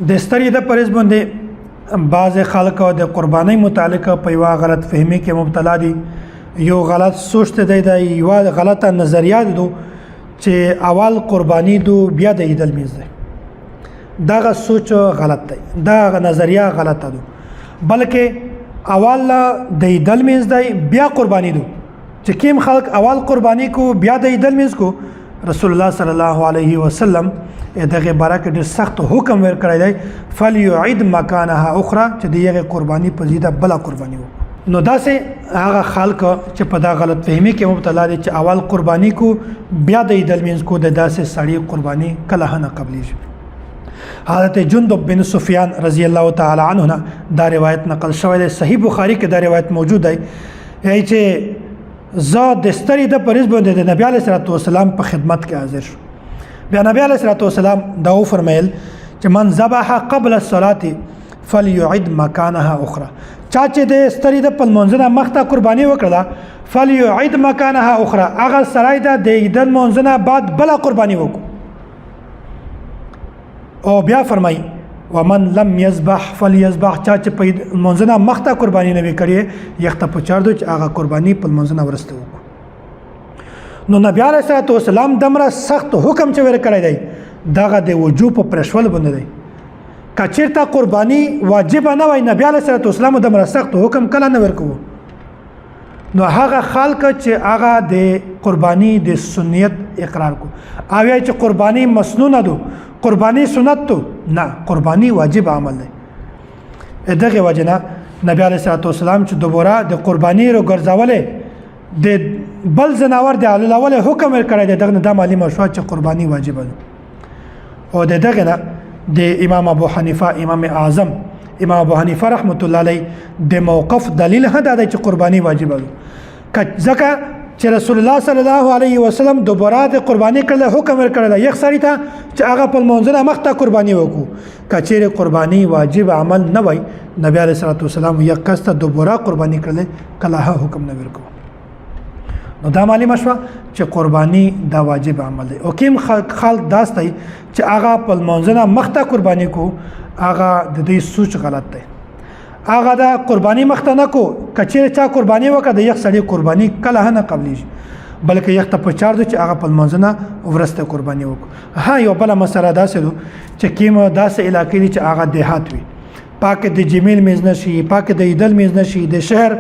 د ستړي د پرېز باندې بعض خلک د قربانۍ متعلق په یو غلط فهمي کې مبتلا دي. یو غلط سوچ ته دی یو غلطه نظریه دي چې اول قرباني دو بیا د عید المیز دی. دغه سوچ غلط دی، دغه نظریه غلطه ده، بلکې اول د عید المیز دی بیا قرباني دو. چې کوم خلک اول قرباني کو بیا د عید المیز کو، رسول الله صلی الله علیه وسلم دغه باره کې ډېر سخت حکم ورکړی دی، فلیعد مکانها اخرى، چې دغه قرباني په ځای د بله قرباني وکړو. نو داسې هغه خلک چې په دا غلط فهمي کې مبتلا دي چې اول قرباني کو بیا د عید المیز کو، د داسې سړي قرباني کله نه قبلیږي. حضرت جندب بن سفیان رضی الله تعالی عنه نه دا روایت نقل شوی دی، صحیح بخاری کې دا روایت موجود دی چې زه د ستړي د پرېز باندې د نبی علیه الصلاة والسلام په خدمت کې حاضر شو. بیا نبی علیه الصلاة والسلام دا وفرمیل چې من ذبح قبل الصلاة فلیعد مکانها اخرى، چا چې د ستړي د لمونځ نه مخته قرباني وکړه فلیعد مکانها اخرى، هغه سړی د عید لمونځ نه بعد بله قرباني وکړو. او بیا فرمایي ومن لم یذبح فلیذبح، چا چې په لمونځ نه مخته قرباني نه وي کړې یخته په چار دو چې هغه قرباني په لمونځ نه ورسته وکړو. نو نبی علیه الصلاة والسلام دمره سخت حکم چې ورکړی دی دغه د وجوب په پرېښول باندې دی. که چېرته قرباني واجبه نه وای نبی علیه الصلاة والسلام دمره سخت حکم کله نه ورکوو. نو هغه خلک چې هغه د قرباني د سنت اقرار کو او یا چې قرباني مسنونه ده، قرباني سنت تو نه، قرباني واجب عمل دی. دغه وجه نه نبی علیه الصلاة والسلام چې دوباره د قرباني رو ګرځولې د بل زناور د حلالول حکم ورکړی دی، دغه دا معلومه شوه چې قرباني واجبه ده. او دغه نه د امام ابو حنیفه امام اعظم امام ابو حنیفه رحمت الله علیه د موقف دلیل هدا دی چې قرباني واجبه ده، ځکه چې رسول الله صلی الله علیه وسلم دوباره د قرباني کړل حکم ورکړی دی یو سړي ته چې هغه په لمونځ نه مخته قرباني وکړو. که چیرې قرباني واجب عمل نه وای نبی علیه الصلاة والسلام یک کس ته دوباره قرباني کړل کله حکم نه ورکو. نو دا معلومه شوه چې قرباني دا واجب عمل دی. او کوم خلک داس دی چې هغه په لمونځ نه مخته قرباني کو، هغه د دې سوچ غلط دی. هغه دا قرباني مخته نه کو، که چېرې چا قرباني وکړه د یک سړي قرباني کله نه قبلیږي، بلکې یک ته په چار دو چې هغه په لمونځ نه ورسته قرباني وکړو. ها یو بله مسله داسې ده چې کوم داسې علاقې دي چې هغه دیهات وي، پاکه د جمیل میز نشي، پاکه د عید المیز نشي، د شهر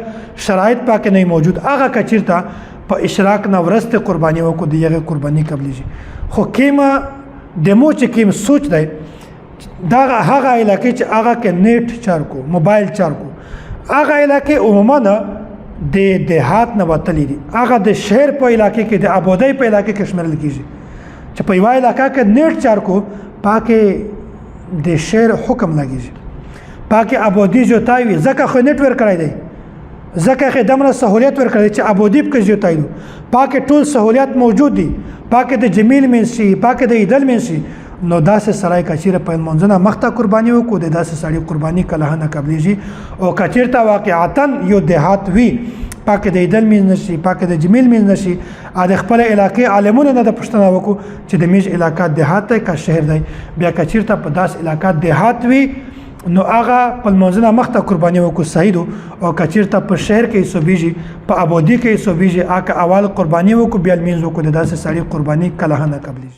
شرایط پاکه نه موجود، هغه که چېرته په اشراق نه ورسته قرباني وکړو د هغې قرباني قبلیږي. خو کومه د مو چې کوم سوچ دی دا هغه علاقې چې هغه کې نیټ چار کو، موبایل چار کو، هغه علاقې عموما د دیهات نه وتلي دي، هغه د شهر په علاقې کې د آبادۍ په علاقې کې شمیرل کېږي. چې په یوه علاقه کې نیټ چار کو پاکې د شهر حکم لګېږي، پاکې آبادي جوتای وي، ځکه خو نیټ ورکړی دی، ځکه خو دمره سهولیت ورکړی چې آبادي پکې جوتای دو، پاکې ټول سهولیت موجود دي، پاکې د جمیل منځ شي، پاکې د عید المنځ شي. نو داسې سړی که چېرې په لمونځ نه مخته قرباني وکړو د داسې سړي قرباني کله نه قبلیږي. او که چېرته واقعتا یو دیهات وي پاکې د عید المنځ نشي، پاکې د جمیل منځ نشي، د خپل علاقې عالمونو نه د پوښتنه وکړو چې د میز علاقه دیهات دی که شهر دی. بیا که چېرته په داسې علاقه دیهات وي نو هغه په لمونځ نه مخته قرباني وکړو صحیح ده. او که چېرته په شهر کې حسابېږي، په آبادي کې حسابېږي، هغه اول قرباني وکړو بیا لمونځ وکړو د داسې سړي قرباني کله نه قبلیږي.